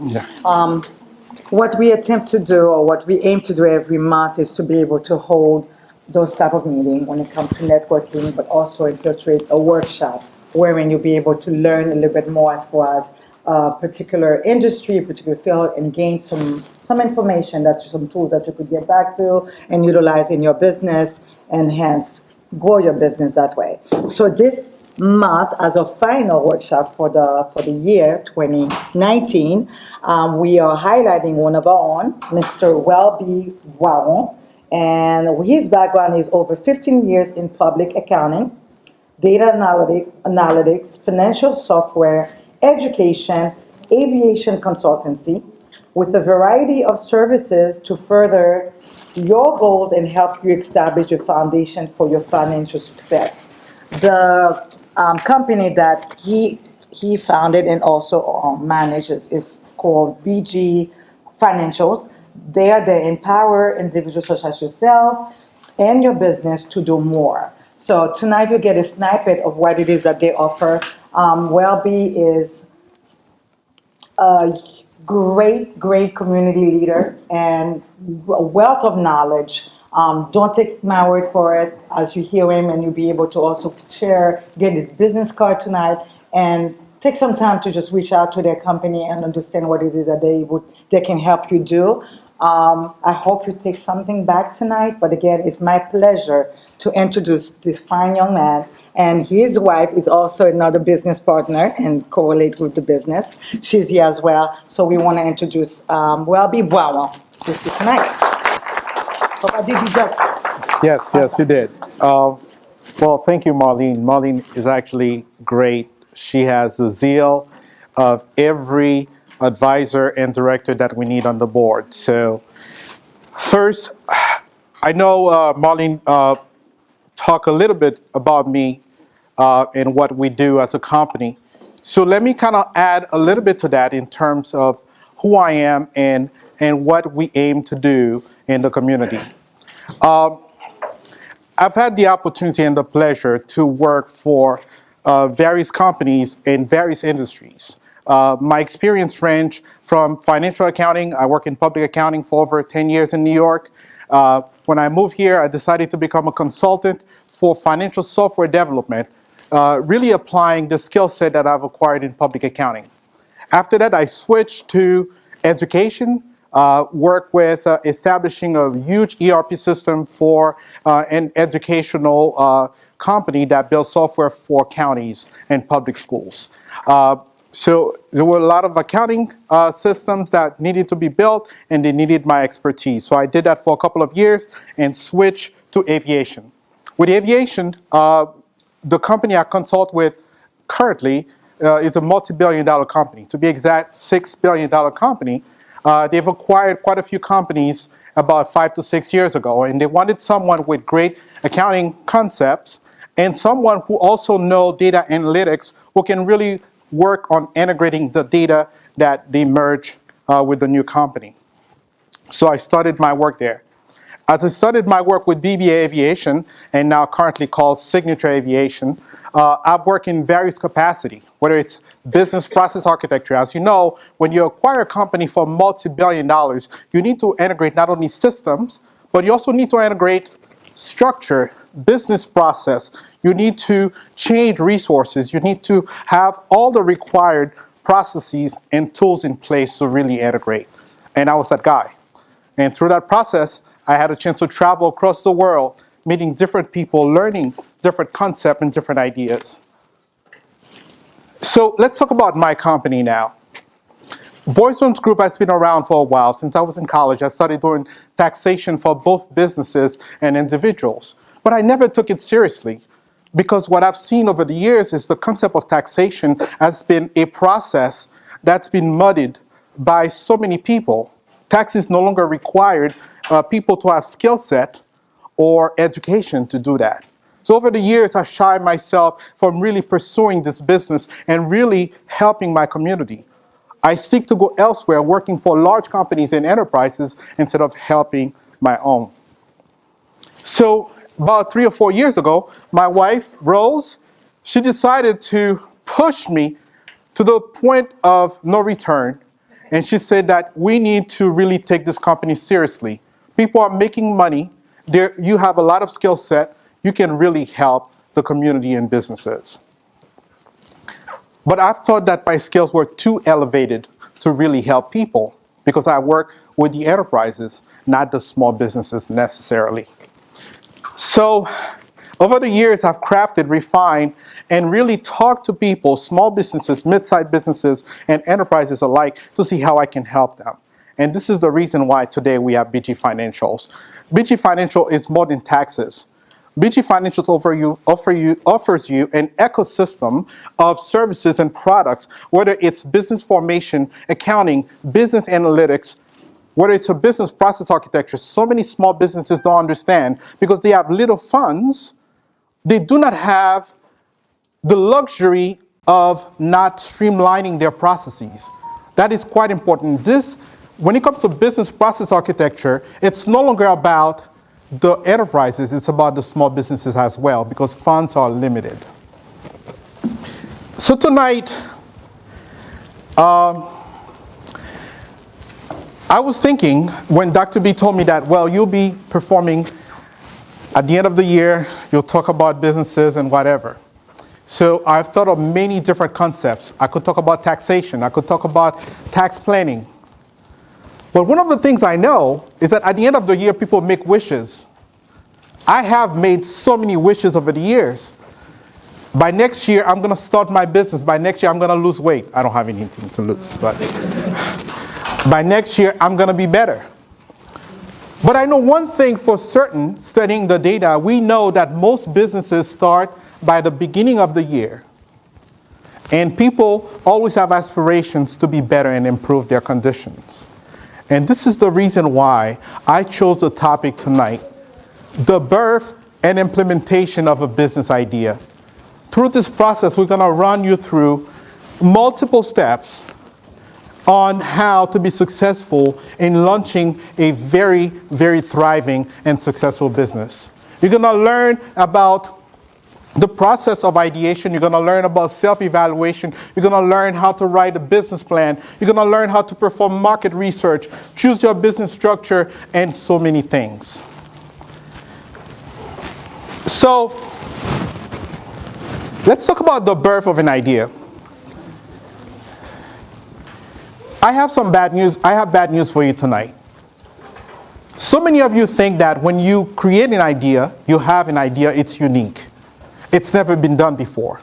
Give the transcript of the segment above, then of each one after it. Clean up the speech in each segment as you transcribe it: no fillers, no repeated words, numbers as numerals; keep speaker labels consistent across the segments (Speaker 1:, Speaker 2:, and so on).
Speaker 1: Yeah. What we attempt to do, or what we aim to do every month, is to be able to hold those type of meetings when it comes to networking, but also infiltrate a workshop wherein you'll be able to learn a little bit more as far as particular industry, particular field, and gain some information, that some tools that you could get back to and utilize in your business, and hence grow your business that way. So this month, as a final workshop for the year 2019, we are highlighting one of our own, Mr. Welby Boisrond, and his background is over 15 years in public accounting, data analytics, financial software, education, aviation consultancy, with a variety of services to further your goals and help you establish a foundation for your financial success. The company that he founded and also manages is called BG Financials. They are there empower individuals such as yourself and your business to do more. So tonight you get a snippet of what it is that they offer. Welby is a great community leader and a wealth of knowledge. Don't take my word for it, as you hear him, and you'll be able to also share, get his business card tonight, and take some time to just reach out to their company and understand what it is that they can help you do. I hope you take something back tonight, but again, it's my pleasure to introduce this fine young man. And his wife is also another business partner and correlate with the business. She's here as well. So we want to introduce Welby Boisrond with you tonight. Hope I did you justice.
Speaker 2: Yes, you did. Well, thank you, Marlene. Marlene is actually great. She has the zeal of every advisor and director that we need on the board. So first, I know Marlene talk a little bit about me and what we do as a company. So let me kind of add a little bit to that in terms of who I am and what we aim to do in the community. I've had the opportunity and the pleasure to work for various companies in various industries. My experience range from financial accounting. I work in public accounting for over 10 years in New York. When I moved here, I decided to become a consultant for financial software development, really applying the skill set that I've acquired in public accounting. After that, I switched to education, worked with establishing a huge ERP system for an educational company that builds software for counties and public schools. So there were a lot of accounting systems that needed to be built, and they needed my expertise. So I did that for a couple of years and switched to aviation. With aviation, the company I consult with currently is a multi-billion-dollar company. To be exact, $6 billion company. They've acquired quite a few companies about 5 to 6 years ago, and they wanted someone with great accounting concepts and someone who also knows data analytics, who can really work on integrating the data that they merge with the new company. So I started my work there. As I started my work with BBA Aviation, and now currently called Signature Aviation, I've worked in various capacities, whether it's business process architecture. As you know, when you acquire a company for multi-billion dollars, you need to integrate not only systems, but you also need to integrate structure, business process. You need to change resources. You need to have all the required processes and tools in place to really integrate. And I was that guy. And through that process, I had a chance to travel across the world, meeting different people, learning different concepts and different ideas. So let's talk about my company now. Boisrond Group has been around for a while. Since I was in college, I started doing taxation for both businesses and individuals. But I never took it seriously, because what I've seen over the years is the concept of taxation has been a process that's been muddied by so many people. Taxes no longer required people to have skill set or education to do that. So over the years, I shied myself from really pursuing this business and really helping my community. I seek to go elsewhere, working for large companies and enterprises instead of helping my own. So about 3 or 4 years ago, my wife, Rose, she decided to push me to the point of no return and she said that we need to really take this company seriously. People are making money. You have a lot of skill set. You can really help the community and businesses. But I've thought that my skills were too elevated to really help people because I work with the enterprises, not the small businesses necessarily. So over the years, I've crafted, refined, and really talked to people, small businesses, mid-sized businesses, and enterprises alike to see how I can help them. And this is the reason why today we have BG Financials. BG Financial is more than taxes. BG Financials offers you an ecosystem of services and products, whether it's business formation, accounting, business analytics, whether it's a business process architecture. So many small businesses don't understand because they have little funds. They do not have the luxury of not streamlining their processes. That is quite important. When it comes to business process architecture, it's no longer about the enterprises, it's about the small businesses as well, because funds are limited. So tonight, I was thinking when Dr. B told me that, well, you'll be performing at the end of the year, you'll talk about businesses and whatever. So I've thought of many different concepts. I could talk about taxation. I could talk about tax planning. But one of the things I know is that at the end of the year, people make wishes. I have made so many wishes over the years. By next year, I'm going to start my business. By next year, I'm going to lose weight. I don't have anything to lose, but by next year, I'm going to be better. But I know one thing for certain, studying the data, we know that most businesses start by the beginning of the year. And people always have aspirations to be better and improve their conditions. And this is the reason why I chose the topic tonight, the birth and implementation of a business idea. Through this process, we're going to run you through multiple steps on how to be successful in launching a very, very thriving and successful business. You're going to learn about the process of ideation. You're going to learn about self-evaluation. You're going to learn how to write a business plan. You're going to learn how to perform market research, choose your business structure, and so many things. So, let's talk about the birth of an idea. I have bad news for you tonight. So many of you think that when you create an idea, you have an idea, it's unique. It's never been done before.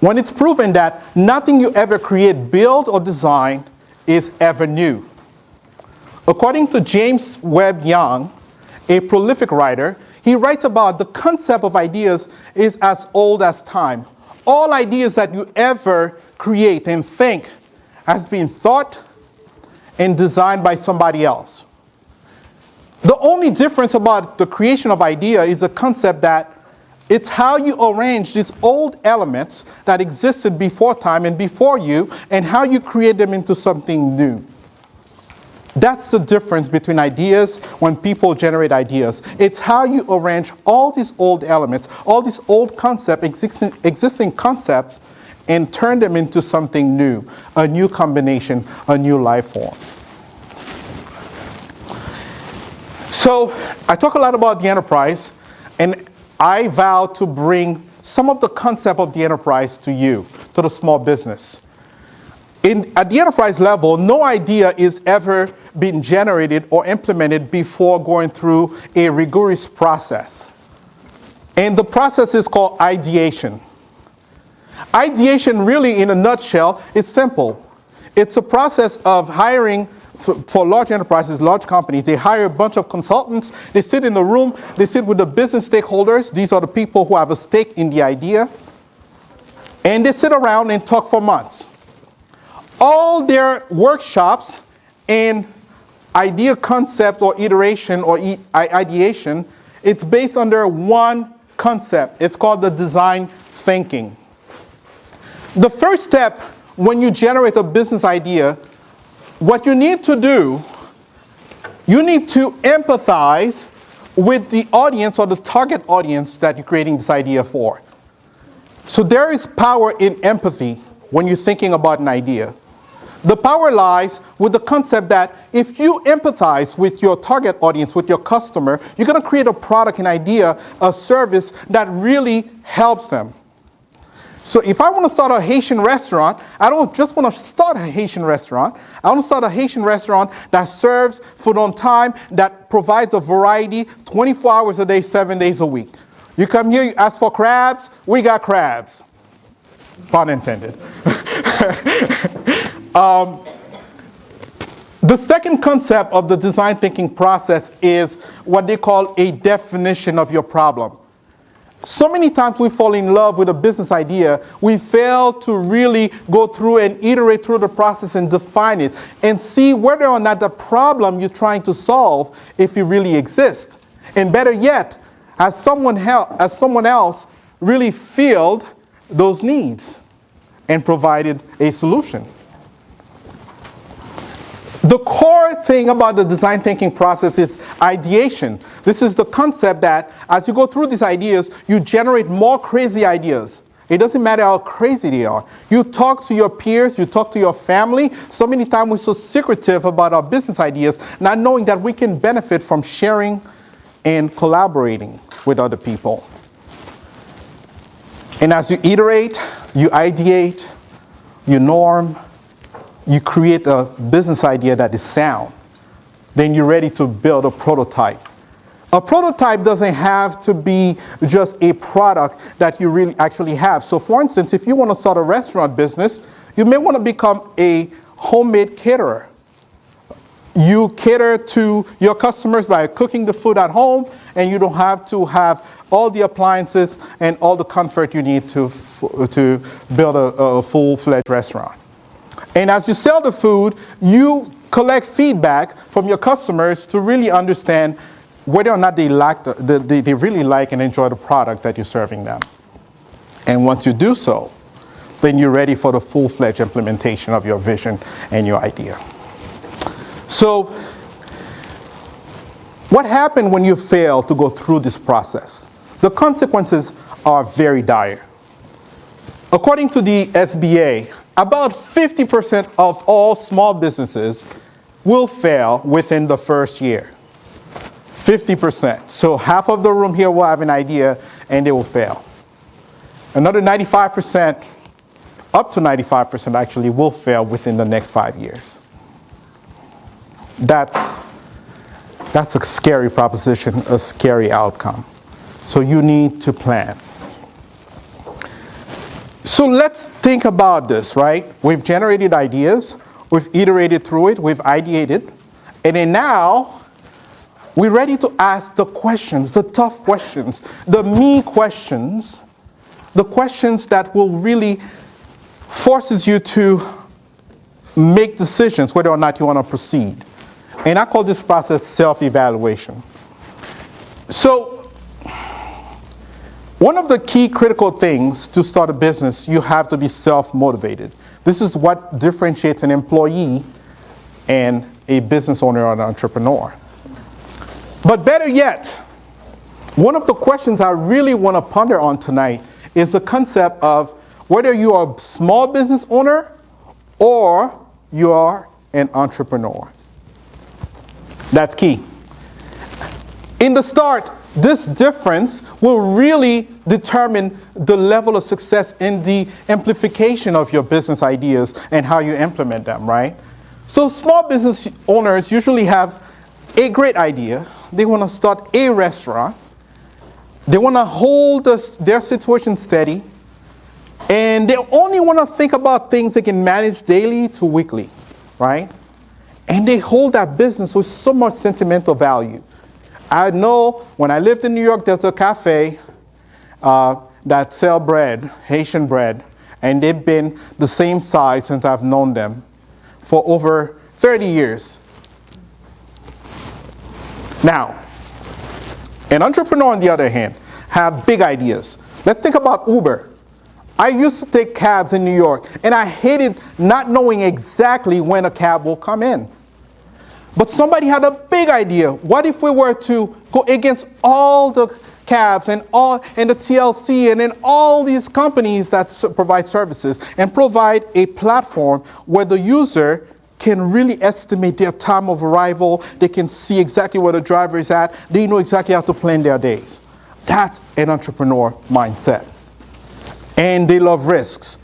Speaker 2: When it's proven that nothing you ever create, build, or design is ever new. According to James Webb Young, a prolific writer, he writes about the concept of ideas is as old as time. All ideas that you ever create and think has been thought and designed by somebody else. The only difference about the creation of idea is the concept that it's how you arrange these old elements that existed before time and before you, and how you create them into something new. That's the difference between ideas when people generate ideas. It's how you arrange all these old elements, all these old concepts, existing concepts, and turn them into something new, a new combination, a new life form. So I talk a lot about the enterprise, and I vow to bring some of the concept of the enterprise to you, to the small business. At the enterprise level, no idea is ever been generated or implemented before going through a rigorous process. And the process is called ideation. Ideation, really, in a nutshell, is simple. It's a process of hiring, for large enterprises, large companies, they hire a bunch of consultants, they sit in the room, they sit with the business stakeholders, these are the people who have a stake in the idea, and they sit around and talk for months. All their workshops and idea concept or iteration or ideation, it's based under one concept. It's called the design thinking. The first step when you generate a business idea, what you need to do, you need to empathize with the audience or the target audience that you're creating this idea for. So there is power in empathy when you're thinking about an idea. The power lies with the concept that if you empathize with your target audience, with your customer, you're going to create a product, an idea, a service that really helps them. So if I want to start a Haitian restaurant, I don't just want to start a Haitian restaurant. I want to start a Haitian restaurant that serves food on time, that provides a variety 24 hours a day, 7 days a week. You come here, you ask for crabs, we got crabs. Pun intended. The second concept of the design thinking process is what they call a definition of your problem. So many times we fall in love with a business idea, we fail to really go through and iterate through the process and define it and see whether or not the problem you're trying to solve, if it really exists. And better yet, has someone else really filled those needs and provided a solution. The core thing about the design thinking process is ideation. This is the concept that as you go through these ideas, you generate more crazy ideas. It doesn't matter how crazy they are. You talk to your peers, you talk to your family. So many times we're so secretive about our business ideas, not knowing that we can benefit from sharing and collaborating with other people. And as you iterate, you ideate, you norm, you create a business idea that is sound. Then you're ready to build a prototype. A prototype doesn't have to be just a product that you really actually have. So for instance, if you want to start a restaurant business, you may want to become a homemade caterer. You cater to your customers by cooking the food at home, and you don't have to have all the appliances and all the comfort you need to build a full-fledged restaurant. And as you sell the food, you collect feedback from your customers to really understand whether or not they really like and enjoy the product that you're serving them. And once you do so, then you're ready for the full-fledged implementation of your vision and your idea. So, what happened when you fail to go through this process? The consequences are very dire. According to the SBA, about 50% of all small businesses will fail within the first year. 50%. So half of the room here will have an idea and they will fail. Another 95%, up to 95% actually, will fail within the next 5 years. That's a scary proposition, a scary outcome. So you need to plan. So let's think about this, right? We've generated ideas, we've iterated through it, we've ideated, and then now we're ready to ask the questions, the tough questions, the me questions, the questions that will really forces you to make decisions whether or not you want to proceed. And I call this process self-evaluation. So one of the key critical things to start a business, you have to be self-motivated. This is what differentiates an employee and a business owner or an entrepreneur. But better yet, one of the questions I really want to ponder on tonight is the concept of whether you are a small business owner or you are an entrepreneur. That's key. In the start, this difference will really determine the level of success in the amplification of your business ideas and how you implement them, right? So small business owners usually have a great idea. They want to start a restaurant. They want to hold their situation steady. And they only want to think about things they can manage daily to weekly, right? And they hold that business with so much sentimental value. I know when I lived in New York, there's a cafe that sell bread, Haitian bread, and they've been the same size since I've known them for over 30 years. Now, an entrepreneur, on the other hand, have big ideas. Let's think about Uber. I used to take cabs in New York, and I hated not knowing exactly when a cab will come in. But somebody had a big idea. What if we were to go against all the cabs and the TLC and then all these companies that provide services and provide a platform where the user can really estimate their time of arrival. They can see exactly where the driver is at. They know exactly how to plan their days. That's an entrepreneur mindset. And they love risks.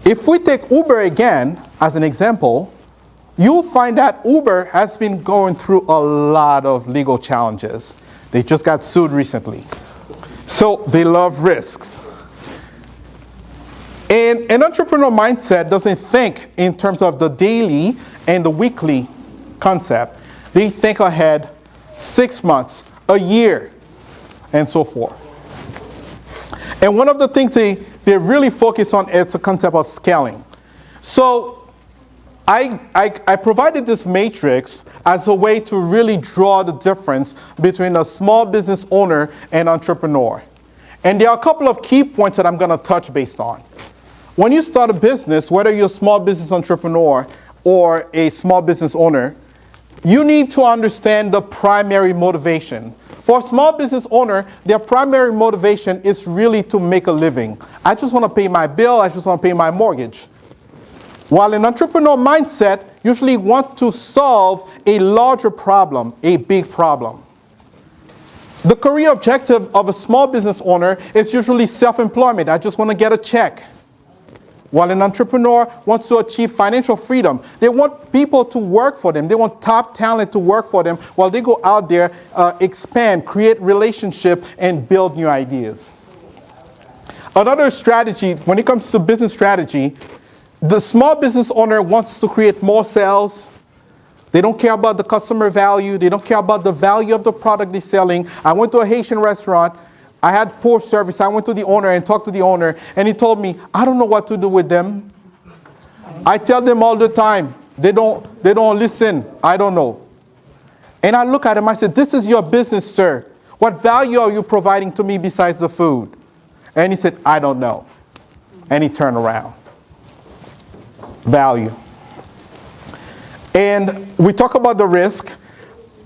Speaker 2: If we take Uber again as an example, you'll find that Uber has been going through a lot of legal challenges. They just got sued recently. So they love risks. And an entrepreneur mindset doesn't think in terms of the daily and the weekly concept. They think ahead 6 months, a year, and so forth. And one of the things they really focus on is the concept of scaling. So I provided this matrix as a way to really draw the difference between a small business owner and entrepreneur. And there are a couple of key points that I'm going to touch based on. When you start a business, whether you're a small business entrepreneur or a small business owner, you need to understand the primary motivation. For a small business owner, their primary motivation is really to make a living. I just want to pay my bill, I just want to pay my mortgage. While an entrepreneur mindset usually wants to solve a larger problem, a big problem. The career objective of a small business owner is usually self-employment. I just want to get a check. While an entrepreneur wants to achieve financial freedom, they want people to work for them. They want top talent to work for them while they go out there, expand, create relationship, and build new ideas. Another strategy, when it comes to business strategy, the small business owner wants to create more sales. They don't care about the customer value. They don't care about the value of the product they're selling. I went to a Haitian restaurant. I had poor service. I went to the owner and talked to the owner, and he told me, I don't know what to do with them. I tell them all the time. They don't listen. I don't know. And I look at him, I said, this is your business, sir. What value are you providing to me besides the food? And he said, I don't know. And he turned around. Value. And we talk about the risk.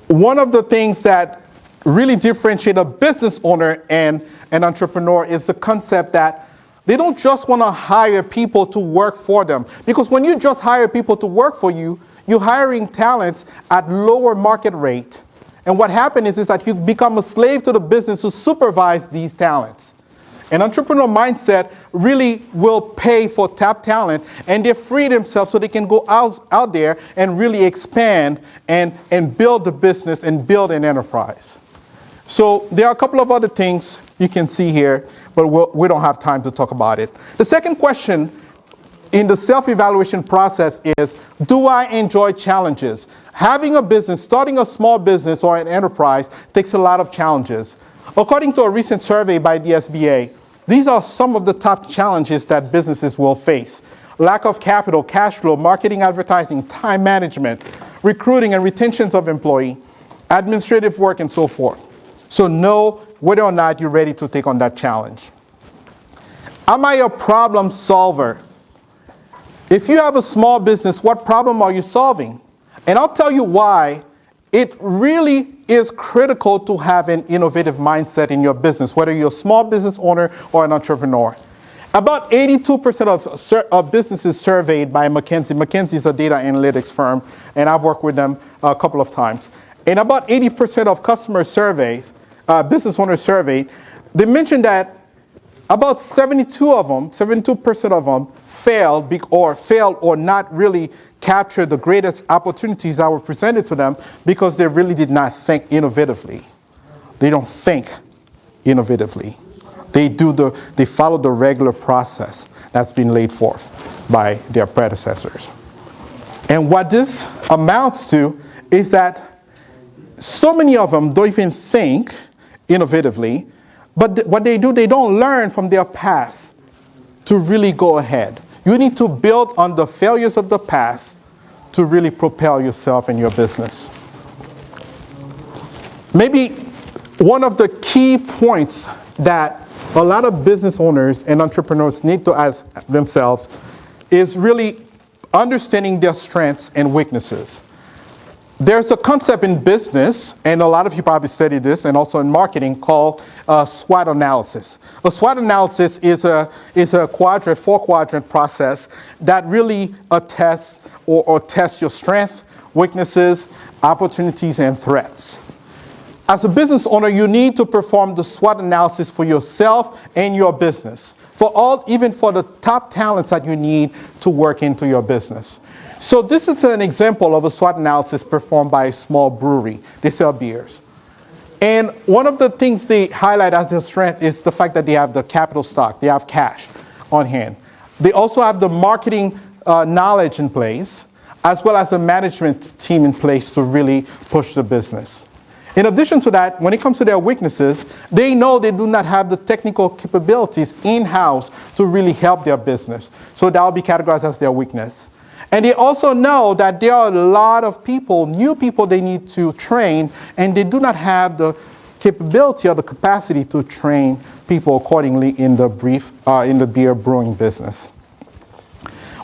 Speaker 2: One of the things that really differentiate a business owner and an entrepreneur is the concept that they don't just want to hire people to work for them. Because when you just hire people to work for you, you're hiring talents at lower market rate. And what happens is that you become a slave to the business to supervise these talents. An entrepreneur mindset really will pay for top talent, and they free themselves so they can go out there and really expand and build the business and build an enterprise. So there are a couple of other things you can see here, but we don't have time to talk about it. The second question in the self-evaluation process is, do I enjoy challenges? Having a business, starting a small business or an enterprise takes a lot of challenges. According to a recent survey by the SBA, these are some of the top challenges that businesses will face. Lack of capital, cash flow, marketing, advertising, time management, recruiting and retention of employee, administrative work, and so forth. So know whether or not you're ready to take on that challenge. Am I a problem solver? If you have a small business, what problem are you solving? And I'll tell you why it really is critical to have an innovative mindset in your business, whether you're a small business owner or an entrepreneur. About 82% of businesses surveyed by McKinsey. McKinsey is a data analytics firm, and I've worked with them a couple of times. And about 80% of customer surveys, business owners surveyed, they mentioned that about 72% of them failed or not really capture the greatest opportunities that were presented to them because they really did not think innovatively. They don't think innovatively. They follow the regular process that's been laid forth by their predecessors. And what this amounts to is that so many of them don't even think innovatively, but what they do, they don't learn from their past to really go ahead. You need to build on the failures of the past to really propel yourself and your business. Maybe one of the key points that a lot of business owners and entrepreneurs need to ask themselves is really understanding their strengths and weaknesses. There's a concept in business, and a lot of you probably study this, and also in marketing, called SWOT analysis. A SWOT analysis is a four-quadrant process that really attests or tests your strengths, weaknesses, opportunities, and threats. As a business owner, you need to perform the SWOT analysis for yourself and your business, even for the top talents that you need to work into your business. So this is an example of a SWOT analysis performed by a small brewery. They sell beers. And one of the things they highlight as their strength is the fact that they have the capital stock. They have cash on hand. They also have the marketing knowledge in place, as well as the management team in place to really push the business. In addition to that, when it comes to their weaknesses, they know they do not have the technical capabilities in-house to really help their business. So that will be categorized as their weakness. And they also know that there are a lot of people, new people they need to train, and they do not have the capability or the capacity to train people accordingly in the beer brewing business.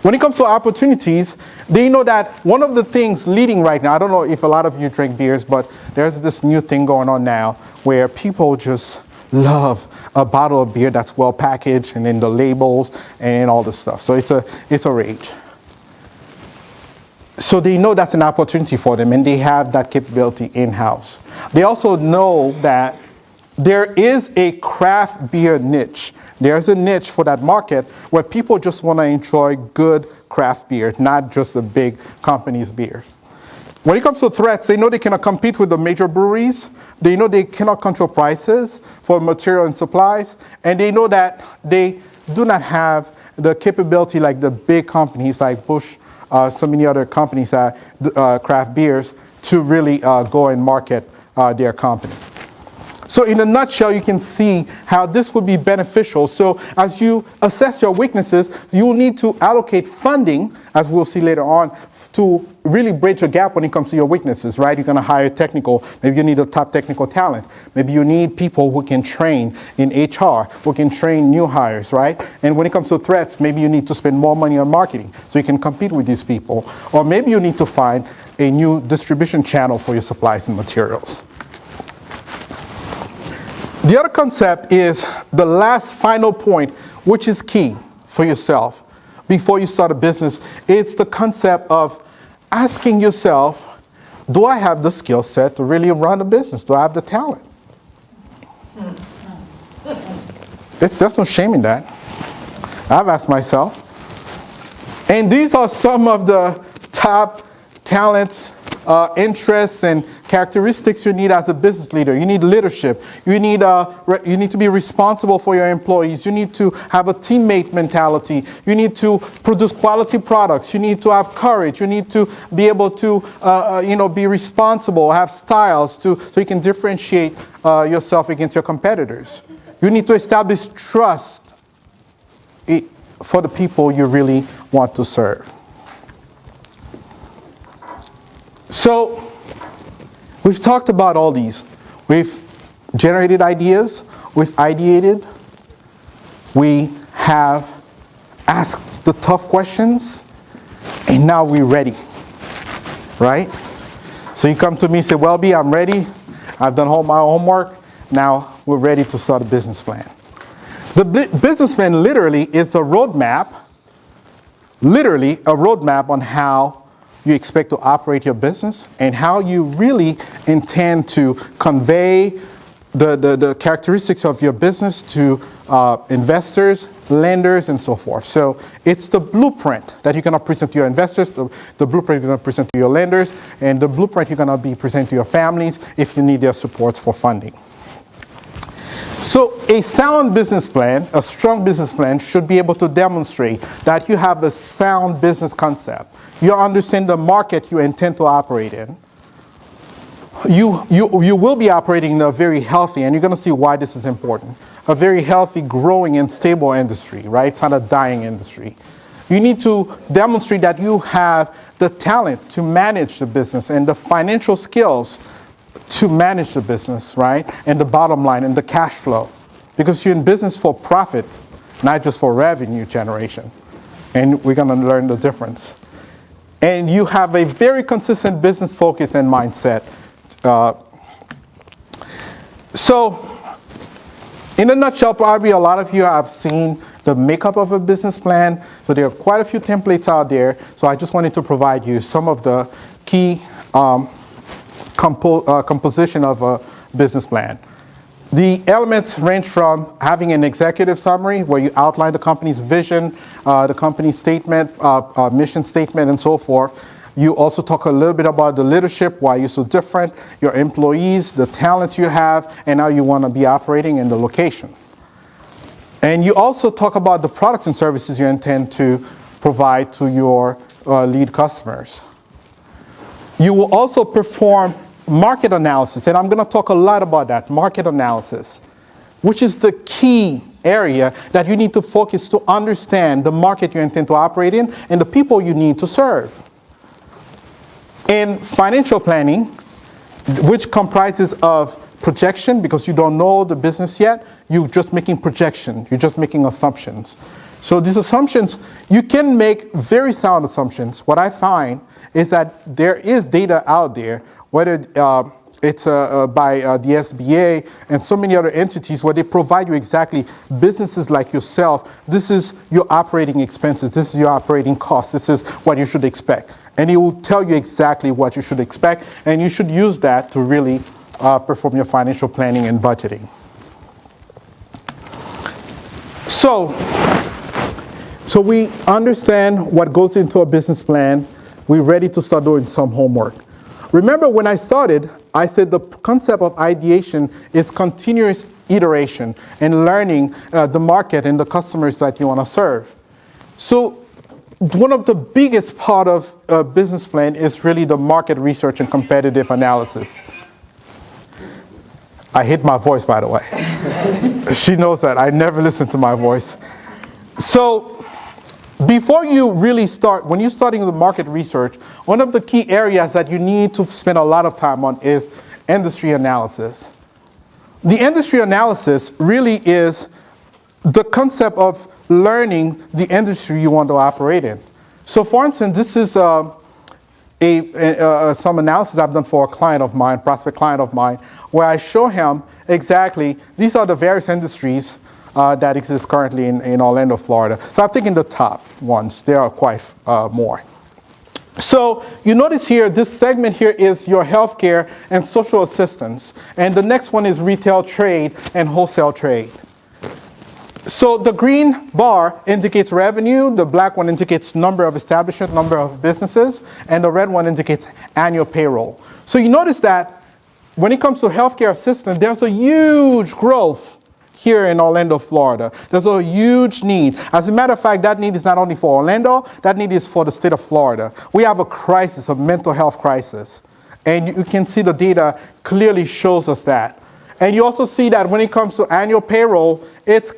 Speaker 2: When it comes to opportunities, they know that one of the things leading right now, I don't know if a lot of you drink beers, but there's this new thing going on now where people just love a bottle of beer that's well packaged and in the labels and all this stuff. So it's a rage. So they know that's an opportunity for them, and they have that capability in-house. They also know that there is a craft beer niche. There's a niche for that market where people just want to enjoy good craft beer, not just the big companies' beers. When it comes to threats, they know they cannot compete with the major breweries. They know they cannot control prices for material and supplies. And they know that they do not have the capability like the big companies like Busch, so many other companies that craft beers to really go and market their company. So in a nutshell, you can see how this would be beneficial. So as you assess your weaknesses, you will need to allocate funding, as we'll see later on, to really bridge a gap when it comes to your weaknesses, right? You're going to hire maybe you need a top technical talent. Maybe you need people who can train in HR, who can train new hires, right? And when it comes to threats, maybe you need to spend more money on marketing so you can compete with these people. Or maybe you need to find a new distribution channel for your supplies and materials. The other concept is the last final point, which is key for yourself before you start a business. It's the concept of asking yourself, do I have the skill set to really run a business? Do I have the talent? There's no shame in that. I've asked myself. And these are some of the top talents, interests, and characteristics you need as a business leader. You need leadership. You need to be responsible for your employees. You need to have a teammate mentality. You need to produce quality products. You need to have courage. You need to be able to be responsible, have styles so you can differentiate yourself against your competitors. You need to establish trust for the people you really want to serve. So, we've talked about all these. We've generated ideas, we've ideated, we have asked the tough questions, and now we're ready, right? So you come to me and say, Welby, I'm ready. I've done all my homework. Now we're ready to start a business plan. The business plan literally is a roadmap on how you expect to operate your business and how you really intend to convey the characteristics of your business to investors, lenders, and so forth. So it's the blueprint that you're going to present to your investors, the blueprint you're going to present to your lenders, and the blueprint you're going to be presenting to your families if you need their support for funding. So a sound business plan, a strong business plan, should be able to demonstrate that you have a sound business concept. You understand the market you intend to operate in. You will be operating in a very healthy, and you're going to see why this is important, a very healthy, growing, and stable industry, right? It's not a dying industry. You need to demonstrate that you have the talent to manage the business and the financial skills to manage the business, right? And the bottom line and the cash flow. Because you're in business for profit, not just for revenue generation. And we're going to learn the difference. and you have a very consistent business focus and mindset. So, in a nutshell, probably a lot of you have seen the makeup of a business plan. So there are quite a few templates out there. So I just wanted to provide you some of the key composition of a business plan. The elements range from having an executive summary where you outline the company's vision, the company's statement, mission statement, and so forth. You also talk a little bit about the leadership, why you're so different, your employees, the talents you have, and how you want to be operating in the location. And you also talk about the products and services you intend to provide to your lead customers. You will also perform market analysis, and I'm going to talk a lot about that, market analysis, which is the key area that you need to focus to understand the market you intend to operate in and the people you need to serve. In financial planning, which comprises of projection, because you don't know the business yet, you're just making projection, you're just making assumptions. So these assumptions, you can make very sound assumptions. What I find is that there is data out there, whether it's by the SBA and so many other entities where they provide you exactly businesses like yourself. This is your operating expenses. This is your operating costs. This is what you should expect. And it will tell you exactly what you should expect. And you should use that to really perform your financial planning and budgeting. So we understand what goes into a business plan. We're ready to start doing some homework. Remember when I started, I said the concept of ideation is continuous iteration and learning the market and the customers that you want to serve. So one of the biggest part of a business plan is really the market research and competitive analysis. I hate my voice, by the way. She knows that. I never listen to my voice. So before you really start, when you're starting the market research, one of the key areas that you need to spend a lot of time on is industry analysis. The industry analysis really is the concept of learning the industry you want to operate in. So for instance, this is some analysis I've done for a client of mine, prospect client of mine, where I show him exactly, these are the various industries that exist currently in Orlando, Florida. So I've taken the top ones. There are quite more. So you notice here, this segment here is your healthcare and social assistance. And the next one is retail trade and wholesale trade. So the green bar indicates revenue, the black one indicates number of establishments, number of businesses, and the red one indicates annual payroll. So you notice that when it comes to healthcare assistance, there's a huge growth here in Orlando, Florida. There's a huge need. As a matter of fact, that need is not only for Orlando, that need is for the state of Florida. We have a crisis, a mental health crisis. And you can see the data clearly shows us that. And you also see that when it comes to annual payroll, it's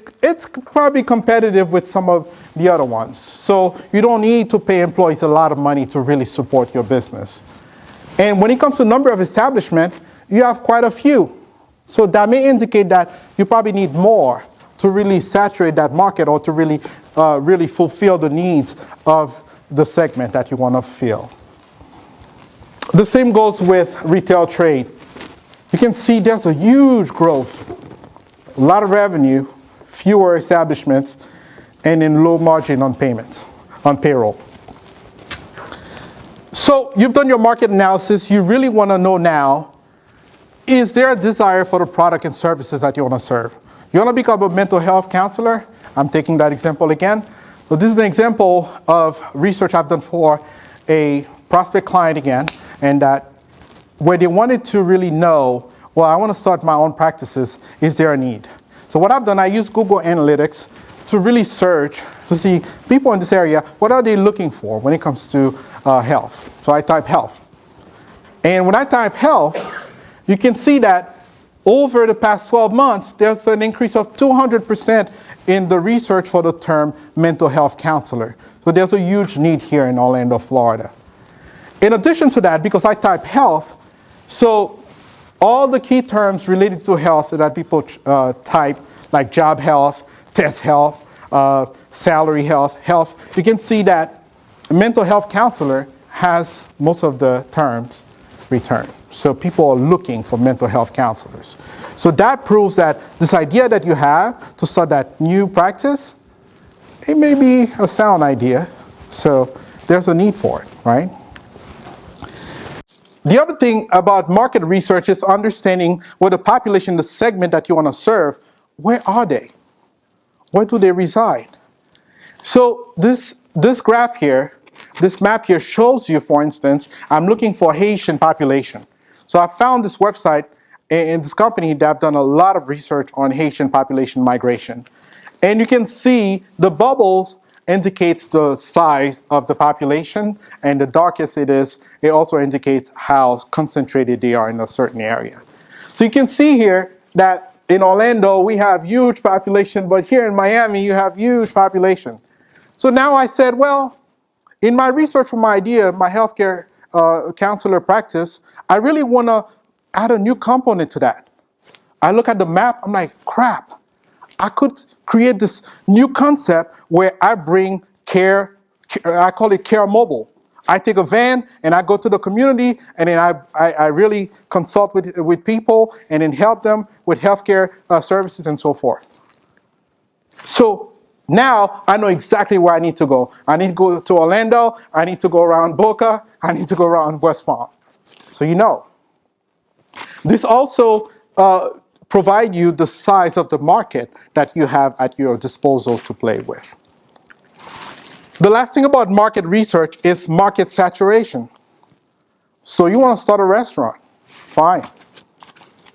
Speaker 2: probably competitive with some of the other ones. So you don't need to pay employees a lot of money to really support your business. And when it comes to number of establishments, you have quite a few. So that may indicate that you probably need more to really saturate that market or to really fulfill the needs of the segment that you want to fill. The same goes with retail trade. You can see there's a huge growth, a lot of revenue, fewer establishments, and in low margin on payments, on payroll. So you've done your market analysis. You really want to know now, is there a desire for the product and services that you want to serve? You want to become a mental health counselor? I'm taking that example again. So this is an example of research I've done for a prospect client again, and that where they wanted to really know, well, I want to start my own practices. Is there a need? So what I've done, I use Google Analytics to really search to see people in this area, what are they looking for when it comes to health? So I type health. And when I type health, you can see that over the past 12 months, there's an increase of 200% in the research for the term mental health counselor. So there's a huge need here in Orlando, Florida. In addition to that, because I type health, so all the key terms related to health that people type, like job health, test health, salary health, you can see that mental health counselor has most of the terms returned. So people are looking for mental health counselors. So that proves that this idea that you have to start that new practice, it may be a sound idea. So there's a need for it, right? The other thing about market research is understanding what the population, the segment that you want to serve, where are they? Where do they reside? So this graph here, this map here shows you, for instance, I'm looking for Haitian population. So I found this website and this company that have done a lot of research on Haitian population migration. And you can see the bubbles indicates the size of the population, and the darkest it is, it also indicates how concentrated they are in a certain area. So you can see here that in Orlando, we have huge population, but here in Miami, you have huge population. So now I said, well, in my research for my idea, my healthcare counselor practice, I really want to add a new component to that. I look at the map, I'm like, crap, I could create this new concept where I bring care, I call it care mobile. I take a van and I go to the community and then I really consult with people and then help them with healthcare services and so forth. So now I know exactly where I need to go. I need to go to Orlando, I need to go around Boca, I need to go around West Palm. So you know. This also provide you the size of the market that you have at your disposal to play with. The last thing about market research is market saturation. So you want to start a restaurant, fine.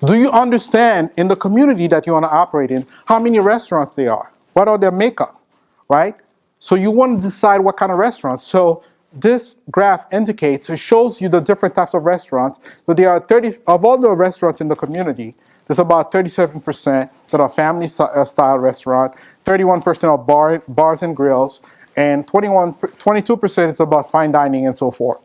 Speaker 2: Do you understand in the community that you want to operate in how many restaurants there are? What are their makeup, right? So you want to decide what kind of restaurants. So this graph indicates, it shows you the different types of restaurants. So there are 30, of all the restaurants in the community, there's about 37% that are family style restaurant, 31% are bars and grills, and 22% is about fine dining and so forth.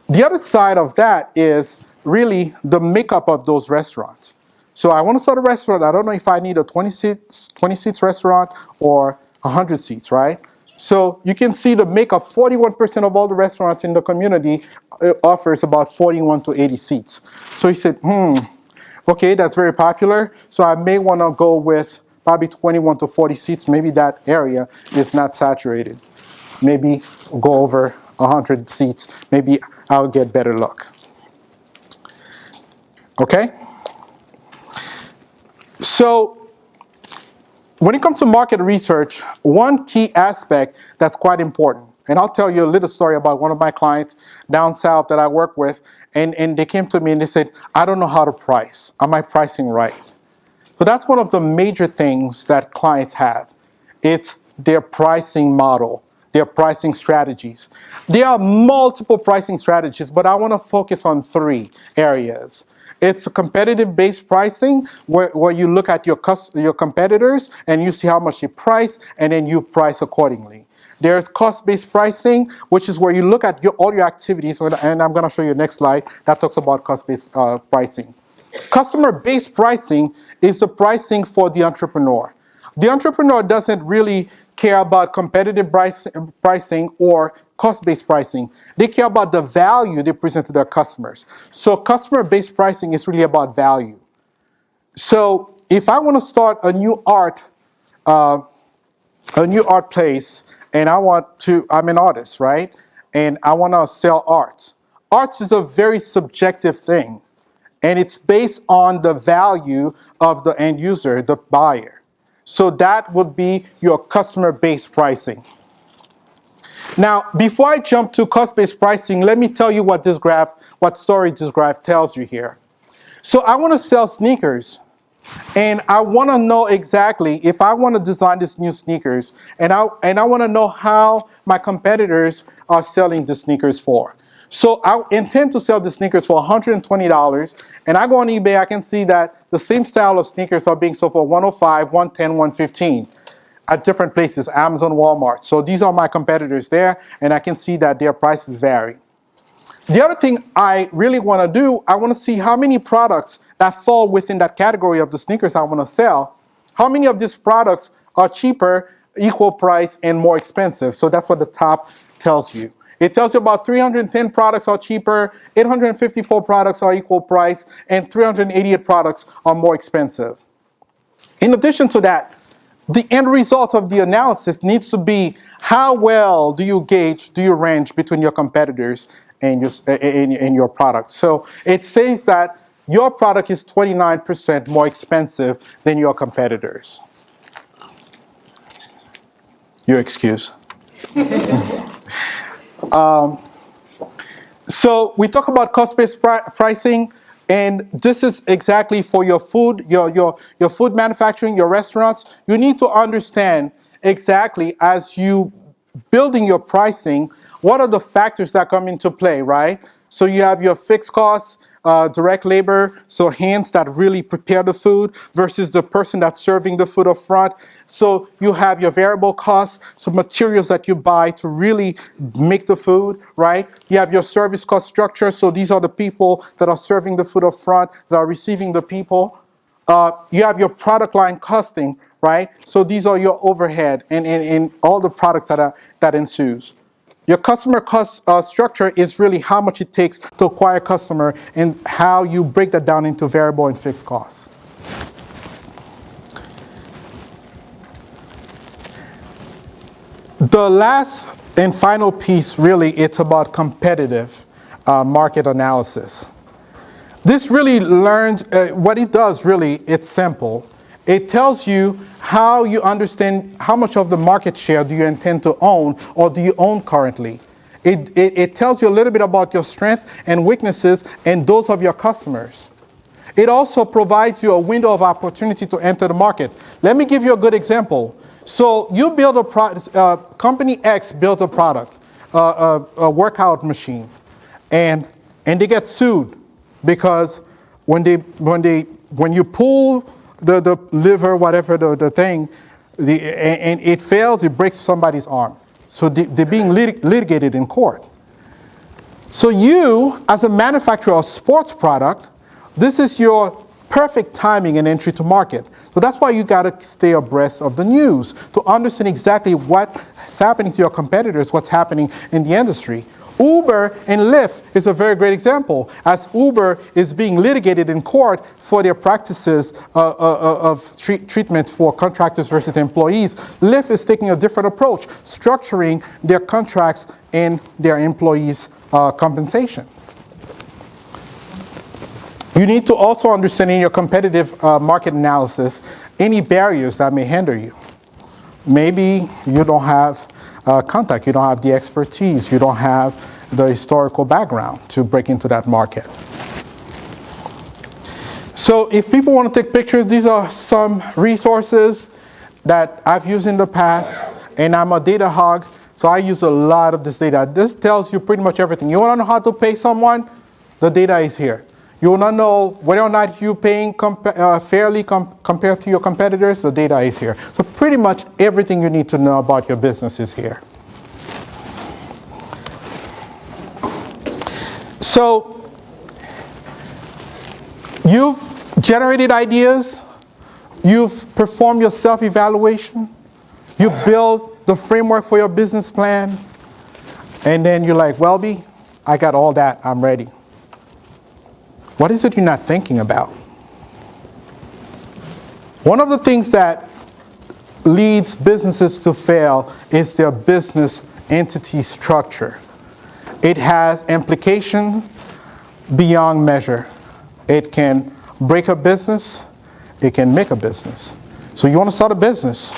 Speaker 2: The other side of that is really the makeup of those restaurants. So I want to start a restaurant. I don't know if I need a 20 seats restaurant or 100 seats, right? So you can see the makeup, 41% of all the restaurants in the community offers about 41 to 80 seats. So he said, okay, that's very popular. So I may want to go with probably 21 to 40 seats. Maybe that area is not saturated. Maybe go over 100 seats. Maybe I'll get better luck. Okay? So when it comes to market research, one key aspect that's quite important, and I'll tell you a little story about one of my clients down south that I work with, and they came to me and they said, I don't know how to price. Am I pricing right? So that's one of the major things that clients have. It's their pricing model, their pricing strategies. There are multiple pricing strategies, but I want to focus on 3 areas. It's a competitive-based pricing where you look at your competitors and you see how much you price, and then you price accordingly. There's cost-based pricing, which is where you look at all your activities, and I'm going to show you next slide that talks about cost-based pricing. Customer-based pricing is the pricing for the entrepreneur. The entrepreneur doesn't really care about competitive pricing or cost-based pricing. They care about the value they present to their customers. So customer-based pricing is really about value. So if I want to start a new art place, and I'm an artist, right? And I want to sell art. Arts is a very subjective thing. And it's based on the value of the end user, the buyer. So that would be your customer-based pricing. Now, before I jump to cost-based pricing, let me tell you what story this graph tells you here. So I want to sell sneakers. And I want to know exactly if I want to design these new sneakers, and I want to know how my competitors are selling the sneakers for. So I intend to sell the sneakers for $120, and I go on eBay, I can see that the same style of sneakers are being sold for $105, $110, $115 at different places, Amazon, Walmart. So these are my competitors there, and I can see that their prices vary. The other thing I really want to do, I want to see how many products that fall within that category of the sneakers I want to sell. How many of these products are cheaper, equal price, and more expensive? So that's what the top tells you. It tells you about 310 products are cheaper, 854 products are equal price, and 388 products are more expensive. In addition to that, the end result of the analysis needs to be how well do you range between your competitors and your product. So it says that your product is 29% more expensive than your competitors. Your excuse. So we talk about cost-based pricing, and this is exactly for your food, your food manufacturing, your restaurants. You need to understand exactly as you building your pricing, what are the factors that come into play, right? So you have your fixed costs, direct labor, so hands that really prepare the food versus the person that's serving the food up front. So you have your variable costs, so materials that you buy to really make the food, right? You have your service cost structure, so these are the people that are serving the food up front, that are receiving the people. You have your product line costing, right? So these are your overhead and all the products that ensues. Your customer cost structure is really how much it takes to acquire a customer and how you break that down into variable and fixed costs. The last and final piece, really, it's about competitive market analysis. This really learns, what it does really, it's simple. It tells you how you understand how much of the market share do you intend to own or do you own currently. It tells you a little bit about your strengths and weaknesses and those of your customers. It also provides you a window of opportunity to enter the market. Let me give you a good example. So you build a product, company X builds a product, a workout machine, and they get sued because when you pull the lever, whatever the thing, and it fails, it breaks somebody's arm. So they're being litigated in court. So you, as a manufacturer of sports product, this is your perfect timing and entry to market. So that's why you got to stay abreast of the news to understand exactly what's happening to your competitors, what's happening in the industry. Uber and Lyft is a very great example, as Uber is being litigated in court for their practices of treatment for contractors versus employees. Lyft is taking a different approach, structuring their contracts and their employees' compensation. You need to also understand in your competitive market analysis any barriers that may hinder you. Maybe you don't have contact, you don't have the expertise, you don't have the historical background to break into that market. So if people want to take pictures, these are some resources that I've used in the past, and I'm a data hog, so I use a lot of this data. This tells you pretty much everything. You want to know how to pay someone? The data is here. You want to know whether or not you're paying fairly compared to your competitors? The data is here. So pretty much everything you need to know about your business is here. So you've generated ideas, you've performed your self-evaluation, you built the framework for your business plan, and then you're like, Welby, I got all that, I'm ready. What is it you're not thinking about? One of the things that leads businesses to fail is their business entity structure. It has implications beyond measure. It can break a business, it can make a business. So you want to start a business,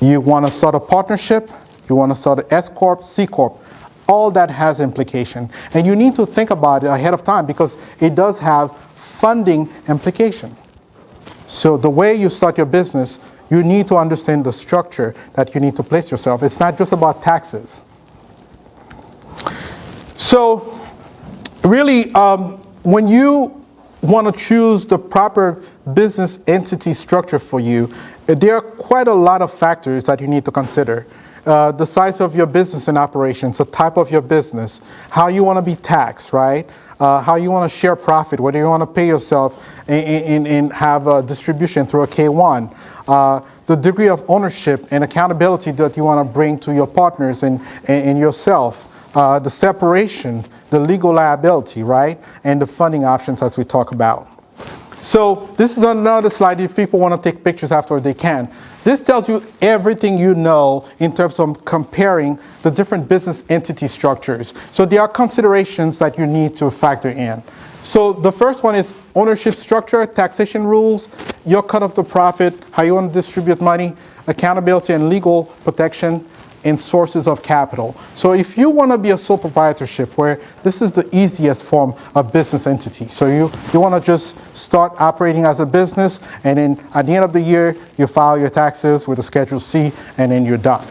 Speaker 2: you want to start a partnership, you want to start an S-Corp, C-Corp. All that has implication. And you need to think about it ahead of time because it does have funding implication. So the way you start your business, you need to understand the structure that you need to place yourself. It's not just about taxes. So really, when you want to choose the proper business entity structure for you, there are quite a lot of factors that you need to consider. The size of your business and operations, the type of your business, how you want to be taxed, right? How you want to share profit, whether you want to pay yourself and have a distribution through a K-1, the degree of ownership and accountability that you want to bring to your partners and yourself, the separation, the legal liability, right? And the funding options as we talk about. So this is another slide. If people want to take pictures afterward, they can. This tells you everything you know in terms of comparing the different business entity structures. So there are considerations that you need to factor in. So the first one is ownership structure, taxation rules, your cut of the profit, how you want to distribute money, accountability and legal protection, and sources of capital. So if you want to be a sole proprietorship, where this is the easiest form of business entity. So you want to just start operating as a business, and then at the end of the year, you file your taxes with a Schedule C, and then you're done.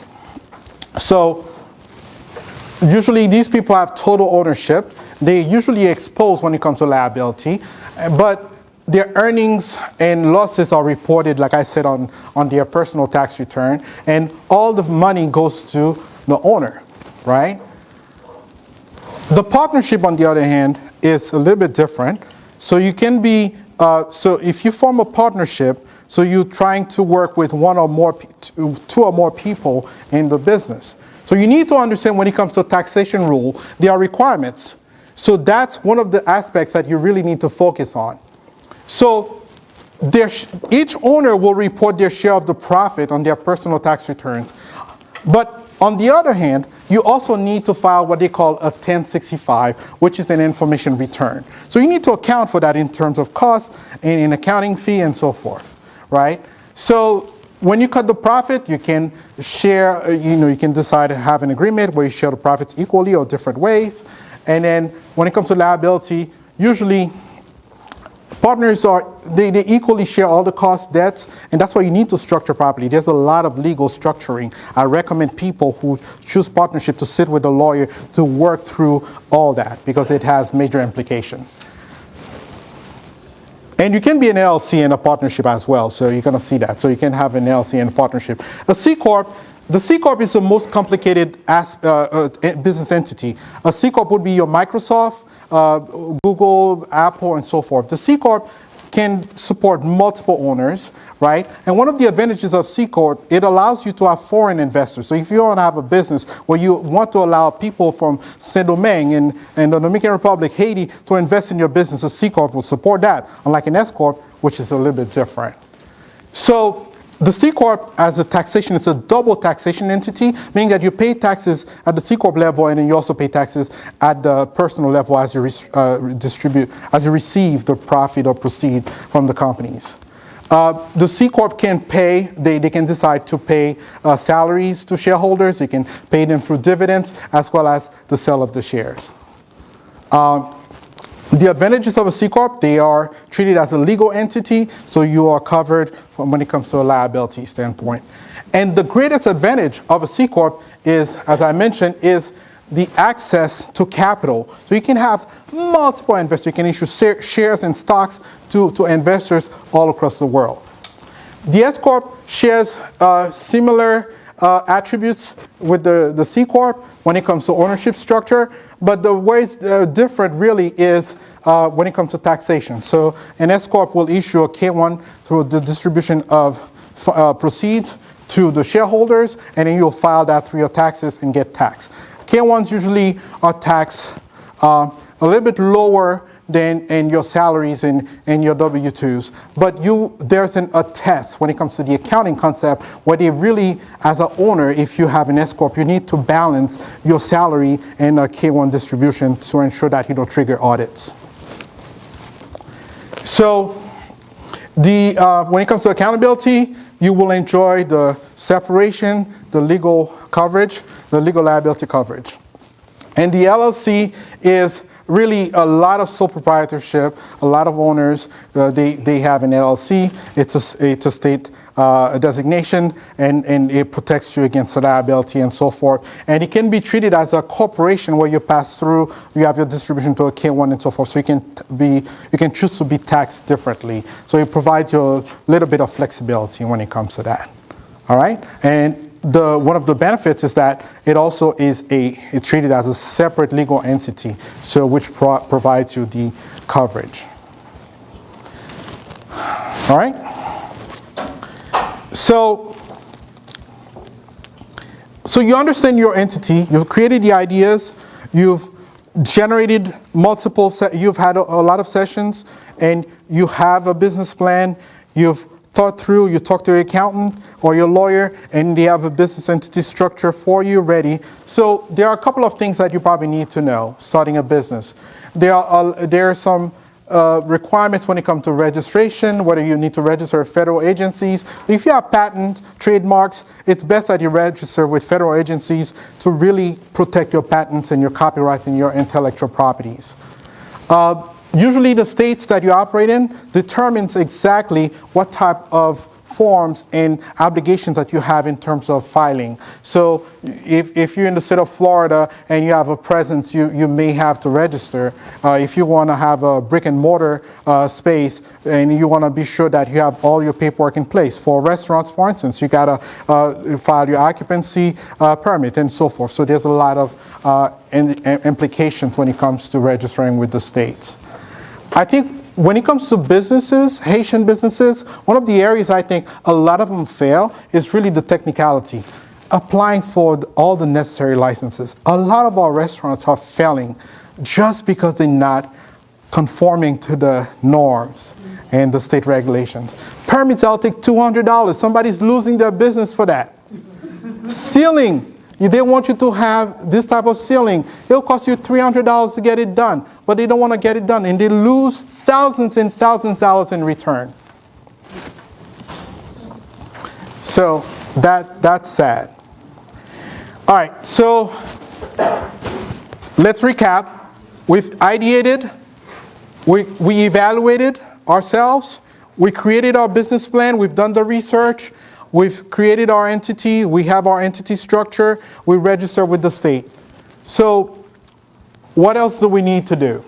Speaker 2: So usually these people have total ownership. They usually exposed when it comes to liability, but their earnings and losses are reported, like I said, on their personal tax return, and all the money goes to the owner, right? The partnership, on the other hand, is a little bit different. So you can be, so if you form a partnership, so you're trying to work with one or more, two or more people in the business. So you need to understand when it comes to taxation rule, there are requirements. So that's one of the aspects that you really need to focus on. So each owner will report their share of the profit on their personal tax returns. But on the other hand, you also need to file what they call a 1065, which is an information return. So you need to account for that in terms of costs and in accounting fee and so forth, right? So when you cut the profit, you can share, you can decide to have an agreement where you share the profits equally or different ways. And then when it comes to liability, usually partners they equally share all the costs, debts, and that's why you need to structure properly. There's a lot of legal structuring. I recommend people who choose partnership to sit with a lawyer to work through all that, because it has major implications. And you can be an LLC and a partnership as well, so you're going to see that. So you can have an LLC and a partnership. A C-Corp, the C-Corp is the most complicated business entity. A C-Corp would be your Microsoft, Google, Apple, and so forth. The C-Corp can support multiple owners, right? And one of the advantages of C-Corp, it allows you to have foreign investors. So if you want to have a business where you want to allow people from Saint-Domingue and the Dominican Republic, Haiti, to invest in your business, a C-Corp will support that, unlike an S-Corp, which is a little bit different. So the C-Corp, as a taxation, is a double taxation entity, meaning that you pay taxes at the C-Corp level, and then you also pay taxes at the personal level as you receive the profit or proceed from the companies. The C-Corp can pay, they can decide to pay salaries to shareholders. They can pay them through dividends, as well as the sale of the shares. The advantages of a C-Corp, they are treated as a legal entity, so you are covered when it comes to a liability standpoint. And the greatest advantage of a C-Corp is, as I mentioned, is the access to capital. So you can have multiple investors. You can issue shares and stocks to investors all across the world. The S-Corp shares similar attributes with the C-Corp when it comes to ownership structure, but the ways different really is when it comes to taxation. So an S-Corp will issue a K-1 through the distribution of proceeds to the shareholders, and then you'll file that through your taxes and get taxed. K-1s usually are taxed a little bit lower than in your salaries and your W-2s. But there's a test when it comes to the accounting concept where they really, as an owner, if you have an S-Corp, you need to balance your salary and a K-1 distribution to ensure that you don't trigger audits. So when it comes to accountability, you will enjoy the separation, the legal coverage, the legal liability coverage. And the LLC is really a lot of sole proprietorship, a lot of owners, they have an LLC. It's a state designation, and it protects you against liability and so forth. And it can be treated as a corporation where you pass through, you have your distribution to a K-1 and so forth. So you can choose to be taxed differently. So it provides you a little bit of flexibility when it comes to that. All right? And one of the benefits is that it also is it's treated as a separate legal entity, so which provides you the coverage. All right. So you understand your entity. You've created the ideas. you've generated you've had a lot of sessions, and you have a business plan, you've thought through, you talk to your accountant or your lawyer, and they have a business entity structure for you ready. So there are a couple of things that you probably need to know starting a business. There are some requirements when it comes to registration, whether you need to register with federal agencies. If you have patents, trademarks, it's best that you register with federal agencies to really protect your patents and your copyrights and your intellectual properties. Usually the states that you operate in determines exactly what type of forms and obligations that you have in terms of filing. So if you're in the state of Florida and you have a presence, you may have to register. If you want to have a brick and mortar space and you want to be sure that you have all your paperwork in place. For restaurants, for instance, you got to file your occupancy permit and so forth. So there's a lot of implications when it comes to registering with the states. I think when it comes to businesses, Haitian businesses, one of the areas I think a lot of them fail is really the technicality. Applying for all the necessary licenses. A lot of our restaurants are failing just because they're not conforming to the norms and the state regulations. Permits, I'll take $200. Somebody's losing their business for that. Sealing. They want you to have this type of sealing. It'll cost you $300 to get it done, but they don't want to get it done, and they lose thousands and thousands of dollars in return. So that's sad. All right, so let's recap. We've ideated, we evaluated ourselves, we created our business plan, we've done the research, we've created our entity, we have our entity structure, we register with the state. So what else do we need to do?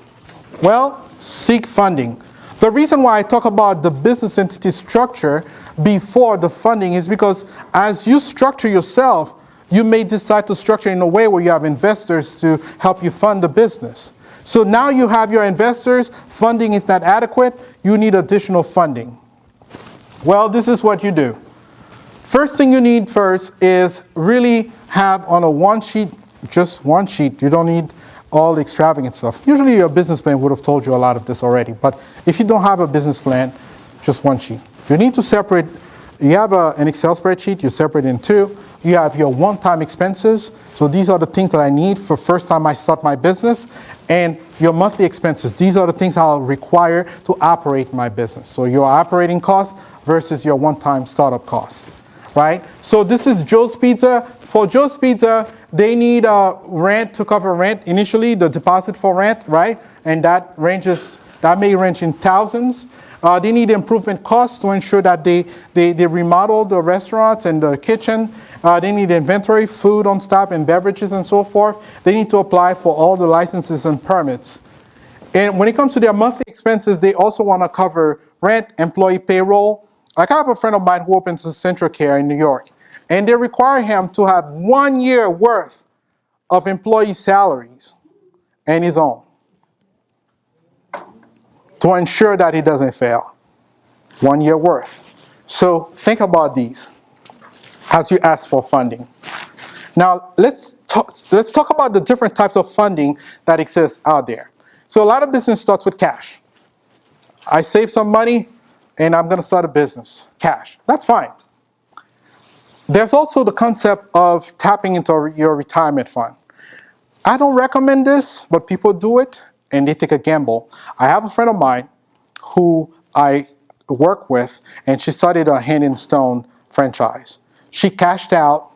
Speaker 2: Well, seek funding. The reason why I talk about the business entity structure before the funding is because as you structure yourself, you may decide to structure in a way where you have investors to help you fund the business. So now you have your investors, funding is not adequate, you need additional funding. Well, this is what you do. First thing you need first is really have on a one sheet, just one sheet. You don't need all the extravagant stuff. Usually your business plan would have told you a lot of this already, but if you don't have a business plan, just one sheet. You need to separate, you have an Excel spreadsheet, you separate in two. You have your one-time expenses. So these are the things that I need for first time I start my business. And your monthly expenses. These are the things I'll require to operate my business. So your operating costs versus your one-time startup costs. Right? So this is Joe's Pizza. For Joe's Pizza, they need rent to cover rent initially, the deposit for rent, right? And that may range in thousands. They need improvement costs to ensure that they remodel the restaurants and the kitchen. They need inventory, food on staff, and beverages and so forth. They need to apply for all the licenses and permits. And when it comes to their monthly expenses, they also want to cover rent, employee payroll. Like I have a friend of mine who opens a Central Care in New York, and they require him to have 1 year worth of employee salaries and his own to ensure that he doesn't fail. 1 year worth. So think about these as you ask for funding. Now let's talk about the different types of funding that exist out there. So a lot of business starts with cash. I save some money, and I'm going to start a business. Cash. That's fine. There's also the concept of tapping into your retirement fund. I don't recommend this, but people do it, and they take a gamble. I have a friend of mine who I work with, and she started a Hand in Stone franchise. She cashed out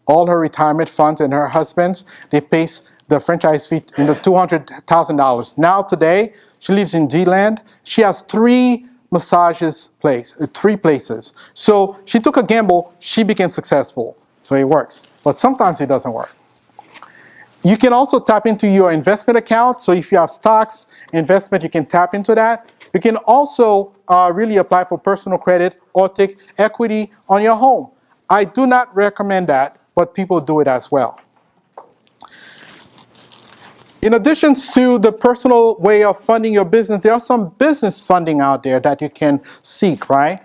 Speaker 2: all her retirement funds, and her husband's, they pay the franchise fee in the $200,000. Now today, she lives in D-Land. She has 3 places. So she took a gamble, she became successful. So it works. But sometimes it doesn't work. You can also tap into your investment account. So if you have stocks, investment, you can tap into that. You can also really apply for personal credit or take equity on your home. I do not recommend that, but people do it as well. In addition to the personal way of funding your business, there are some business funding out there that you can seek, right?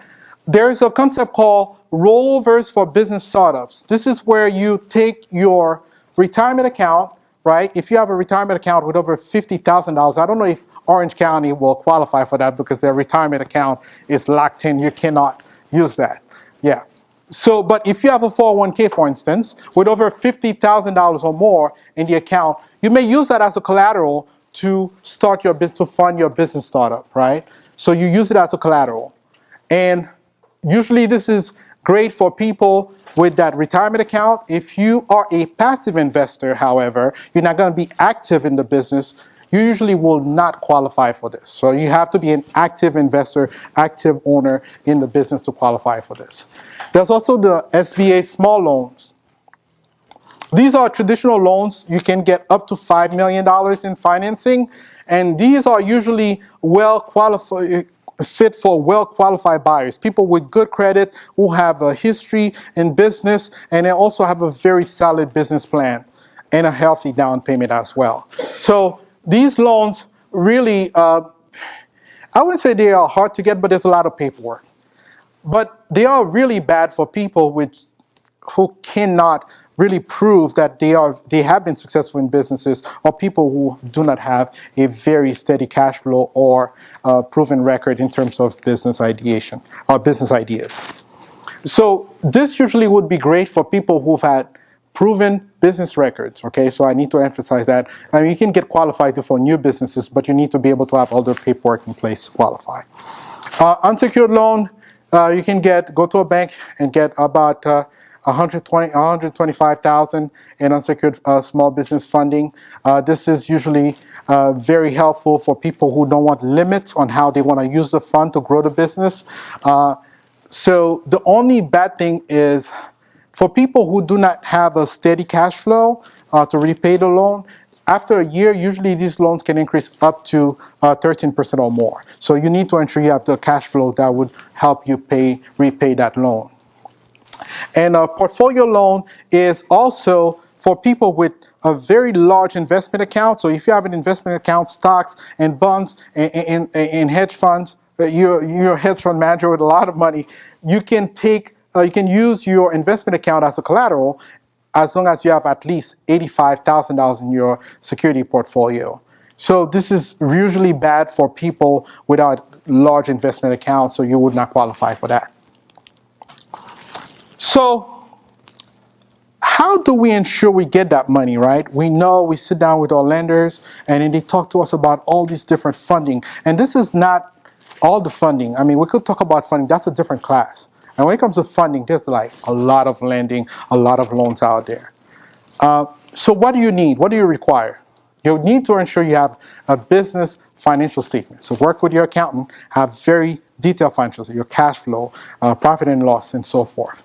Speaker 2: There is a concept called rollovers for business startups. This is where you take your retirement account, right? If you have a retirement account with over $50,000, I don't know if Orange County will qualify for that because their retirement account is locked in. You cannot use that. Yeah. So, but if you have a 401k, for instance, with over $50,000 or more in the account, you may use that as a collateral to start your business, to fund your business startup, right? So you use it as a collateral. And usually this is great for people with that retirement account. If you are a passive investor, however, you're not going to be active in the business, you usually will not qualify for this. So you have to be an active investor, active owner in the business to qualify for this. There's also the Sba Small Loans. These are traditional loans. You can get up to $5 million in financing, and these are usually well qualified, fit for well-qualified buyers, people with good credit who have a history in business, and they also have a very solid business plan and a healthy down payment as well. So these loans really, I wouldn't say they are hard to get, but there's a lot of paperwork. But they are really bad for people who cannot really prove that they have been successful in businesses, or people who do not have a very steady cash flow or proven record in terms of business ideation or business ideas. So this usually would be great for people who've had proven business records, okay? So I need to emphasize that. I mean, you can get qualified for new businesses, but you need to be able to have all the paperwork in place to qualify. Unsecured loan, you can go to a bank and get about $125,000 in unsecured small business funding. This is usually very helpful for people who don't want limits on how they want to use the fund to grow the business. So the only bad thing is for people who do not have a steady cash flow to repay the loan, after a year, usually these loans can increase up to 13% or more. So you need to ensure you have the cash flow that would help you repay that loan. And a portfolio loan is also for people with a very large investment account. So if you have an investment account, stocks and bonds and hedge funds, you're a hedge fund manager with a lot of money, you can use your investment account as a collateral as long as you have at least $85,000 in your security portfolio. So this is usually bad for people without large investment accounts, so you would not qualify for that. So how do we ensure we get that money, right? We sit down with our lenders, and then they talk to us about all these different funding. And this is not all the funding. I mean, we could talk about funding. That's a different class. And when it comes to funding, there's like a lot of lending, a lot of loans out there. So what do you need? What do you require? You need to ensure you have a business financial statement. So work with your accountant, have very detailed financials, your cash flow, profit and loss, and so forth.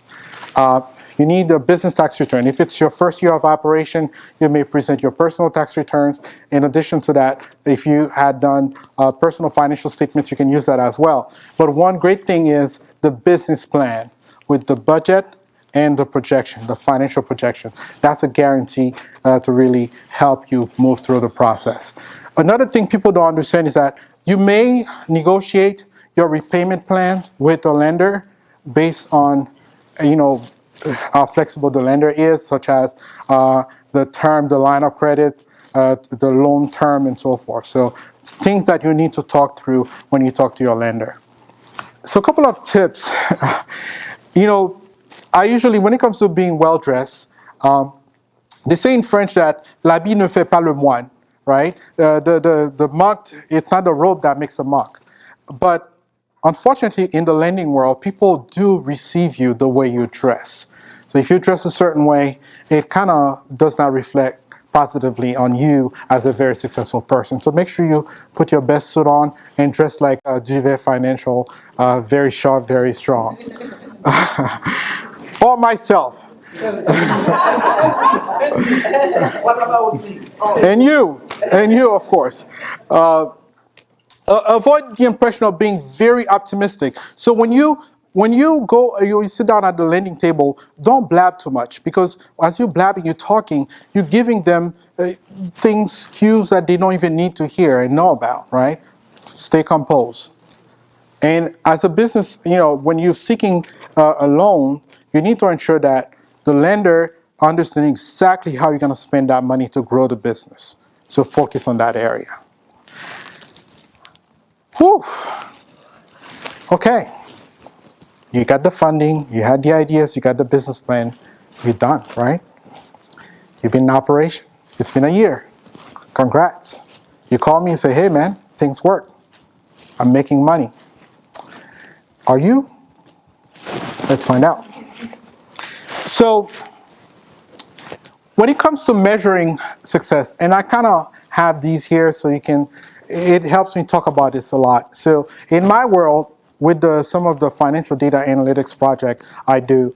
Speaker 2: You need a business tax return. If it's your first year of operation, you may present your personal tax returns. In addition to that, if you had done personal financial statements, you can use that as well. But one great thing is the business plan with the budget and the projection, the financial projection. That's a guarantee to really help you move through the process. Another thing people don't understand is that you may negotiate your repayment plan with the lender based on, how flexible the lender is, such as the term, the line of credit, the loan term, and so forth. So things that you need to talk through when you talk to your lender. So a couple of tips. I usually, when it comes to being well-dressed, they say in French that l'habit ne fait pas le moine, right? The monk, it's not the robe that makes a monk. But unfortunately, in the lending world, people do receive you the way you dress. So if you dress a certain way, it kind of does not reflect positively on you as a very successful person. So make sure you put your best suit on and dress like Duvet Financial, very sharp, very strong. Or myself.
Speaker 3: What about me?
Speaker 2: And you, of course. Avoid the impression of being very optimistic. So when you sit down at the lending table, don't blab too much, because as you're blabbing, you're talking, you're giving them cues that they don't even need to hear and know about, right? Stay composed. And as a business, when you're seeking a loan, you need to ensure that the lender understanding exactly how you're going to spend that money to grow the business. So focus on that area. Whew. Okay. You got the funding, you had the ideas, you got the business plan, you're done, right? You've been in operation. It's been a year. Congrats. You call me and say, hey man, things work. I'm making money. Are you? Let's find out. So, when it comes to measuring success, and I kind of have these here so you can, it helps me talk about this a lot. So, in my world, with some of the financial data analytics project I do,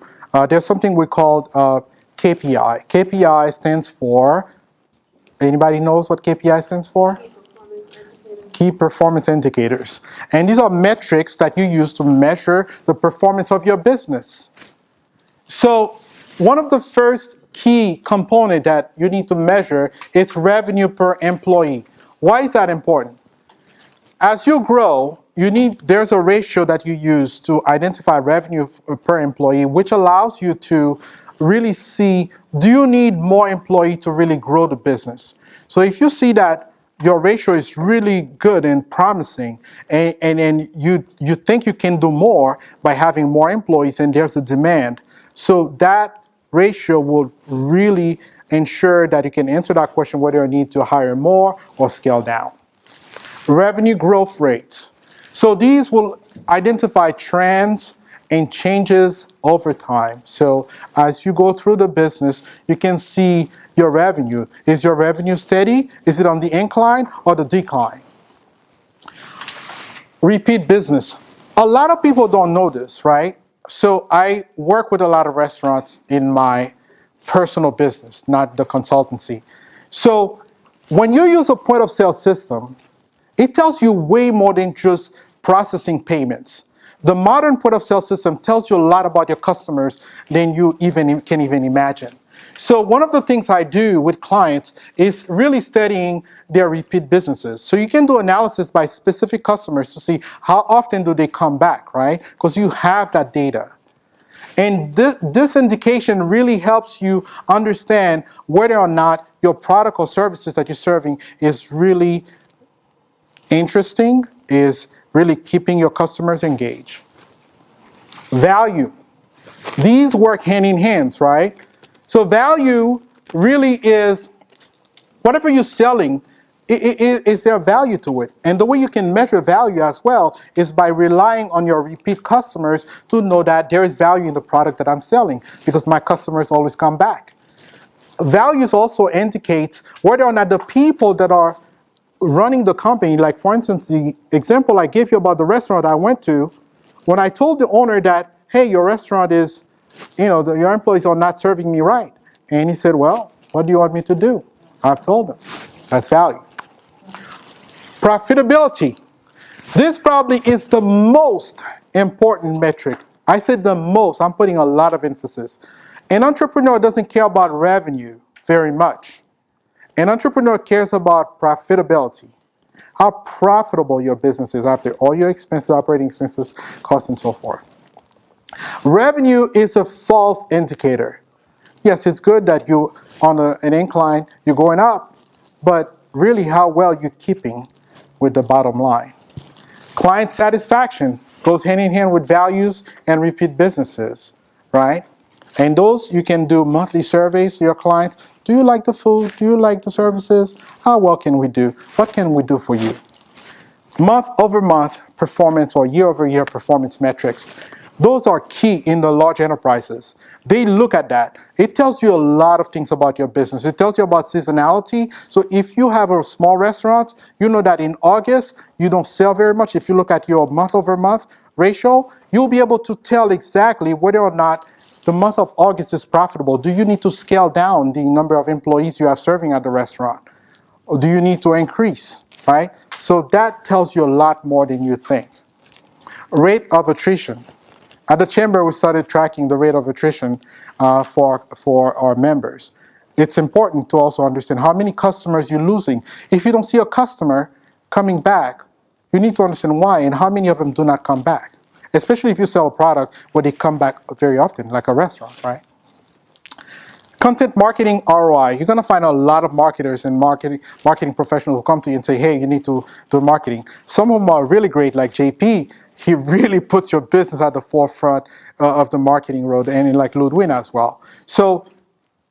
Speaker 2: there's something we call KPI. KPI stands for, anybody knows what KPI stands for? Key performance indicators. And these are metrics that you use to measure the performance of your business. So one of the first key component that you need to measure is revenue per employee. Why is that important? As you grow, there's a ratio that you use to identify revenue per employee, which allows you to really see, do you need more employees to really grow the business? So if you see that your ratio is really good and promising, and you think you can do more by having more employees, and there's a demand, so that ratio will really ensure that you can answer that question whether you need to hire more or scale down. Revenue growth rates. So these will identify trends and changes over time. So as you go through the business, you can see your revenue. Is your revenue steady? Is it on the incline or the decline? Repeat business. A lot of people don't know this, right? So I work with a lot of restaurants in my personal business, not the consultancy. So when you use a point of sale system, it tells you way more than just processing payments. The modern point of sale system tells you a lot about your customers than you can even imagine. So one of the things I do with clients is really studying their repeat businesses. So you can do analysis by specific customers to see how often do they come back, right? Because you have that data. And this indication really helps you understand whether or not your product or services that you're serving is really interesting, is really keeping your customers engaged. Value. These work hand in hand, right? So value really is whatever you're selling, is there value to it? And the way you can measure value as well is by relying on your repeat customers to know that there is value in the product that I'm selling because my customers always come back. Values also indicates whether or not the people that are running the company, like for instance, the example I gave you about the restaurant I went to, when I told the owner that, hey, your restaurant is, your employees are not serving me right. And he said, well, what do you want me to do? I've told them. That's value. Profitability. This probably is the most important metric. I said the most, I'm putting a lot of emphasis. An entrepreneur doesn't care about revenue very much. An entrepreneur cares about profitability. How profitable your business is after all your expenses, operating expenses, costs, and so forth. Revenue is a false indicator. Yes, it's good that you on an incline, you're going up, but really how well you're keeping with the bottom line. Client satisfaction goes hand in hand with values and repeat businesses, right? And those you can do monthly surveys to your clients. Do you like the food? Do you like the services? How well can we do? What can we do for you? Month over month performance or year over year performance metrics. Those are key in the large enterprises. They look at that. It tells you a lot of things about your business. It tells you about seasonality. So if you have a small restaurant, you know that in August, you don't sell very much. If you look at your month over month ratio, you'll be able to tell exactly whether or not the month of August is profitable. Do you need to scale down the number of employees you have serving at the restaurant? Or do you need to increase, right? So that tells you a lot more than you think. Rate of attrition. At the chamber, we started tracking the rate of attrition for our members. It's important to also understand how many customers you're losing. If you don't see a customer coming back, you need to understand why and how many of them do not come back. Especially if you sell a product where they come back very often, like a restaurant, right? Content marketing ROI. You're going to find a lot of marketers and marketing professionals who come to you and say, hey, you need to do marketing. Some of them are really great, like JP. He really puts your business at the forefront of the marketing road, and like Ludwina as well. So,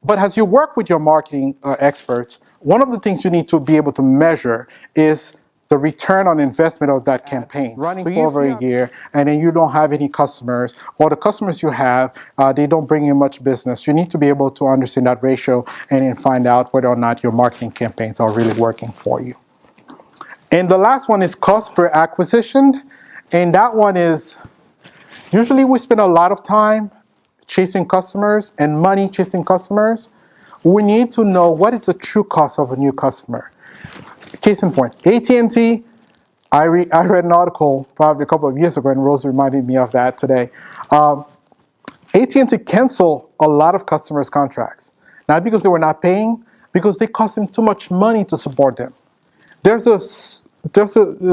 Speaker 2: but as you work with your marketing experts, one of the things you need to be able to measure is the return on investment of that campaign. Running for over a year, and then you don't have any customers, or the customers you have, they don't bring you much business. You need to be able to understand that ratio and then find out whether or not your marketing campaigns are really working for you. And the last one is cost per acquisition. And that one is, usually we spend a lot of time chasing customers and money chasing customers. We need to know what is the true cost of a new customer. Case in point, AT&T, I read an article probably a couple of years ago, and Rose reminded me of that today. AT&T canceled a lot of customers' contracts, not because they were not paying, because they cost them too much money to support them. There's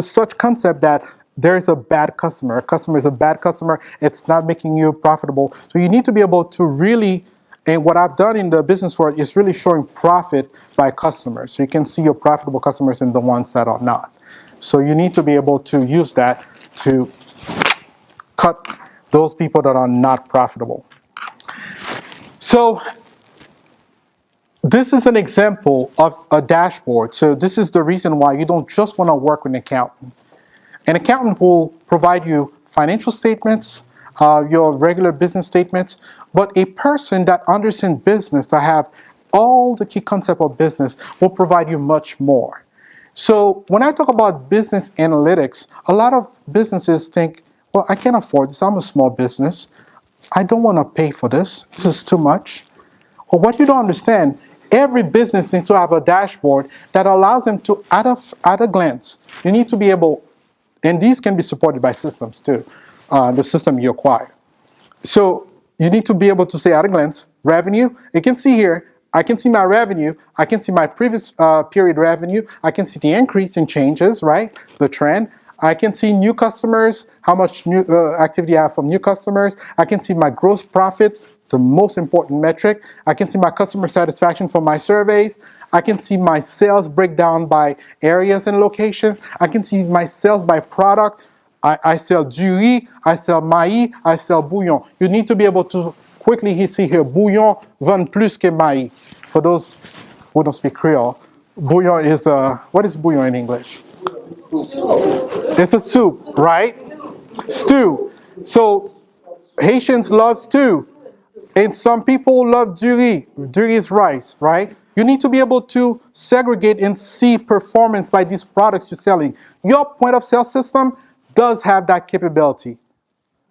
Speaker 2: such concept that there's a bad customer. A customer is a bad customer. It's not making you profitable. So you need to be able to really, and what I've done in the business world is really showing profit by customers. So you can see your profitable customers and the ones that are not. So you need to be able to use that to cut those people that are not profitable. So this is an example of a dashboard. So this is the reason why you don't just want to work with an accountant. An accountant will provide you financial statements, your regular business statements, but a person that understands business, that have all the key concept of business, will provide you much more. So when I talk about business analytics, a lot of businesses think, well, I can't afford this. I'm a small business. I don't want to pay for this. This is too much. Well, what you don't understand, every business needs to have a dashboard that allows them to, at a glance, you need to be able, and these can be supported by systems too, the system you acquire. So you need to be able to say at a glance, revenue, you can see here, I can see my revenue, I can see my previous period revenue, I can see the increase in changes, right, the trend. I can see new customers, how much new activity I have from new customers. I can see my gross profit, the most important metric. I can see my customer satisfaction from my surveys. I can see my sales breakdown by areas and location. I can see my sales by product. I sell du riz, I sell maïs, I sell bouillon. You need to be able to quickly see here, bouillon vend plus que maïs. For those who don't speak Creole, bouillon is, what is bouillon in English? It's a soup, right? Stew. So Haitians love stew. And some people love du riz. Du riz is rice, right? You need to be able to segregate and see performance by these products you're selling. Your point of sale system does have that capability.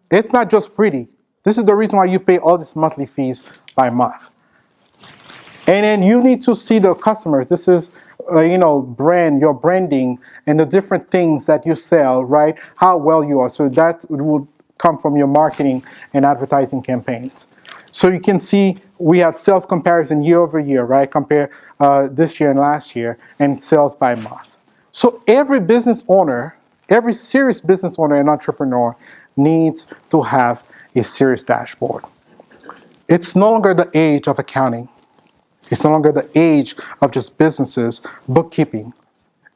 Speaker 2: It's not just pretty. This is the reason why you pay all these monthly fees by month. And then you need to see the customers. This is, brand, your branding, and the different things that you sell, right? How well you are. So that will come from your marketing and advertising campaigns. So you can see we have sales comparison year over year, right? Compare this year and last year, and sales by month. So every business owner, every serious business owner and entrepreneur needs to have a serious dashboard. It's no longer the age of accounting. It's no longer the age of just businesses, bookkeeping.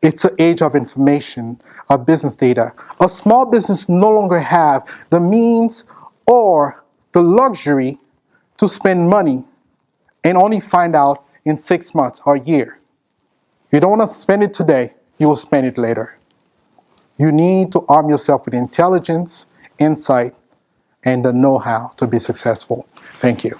Speaker 2: It's the age of information, of business data. A small business no longer have the means or the luxury to spend money and only find out in 6 months or a year. You don't want to spend it today, you will spend it later. You need to arm yourself with intelligence, insight, and the know-how to be successful. Thank you.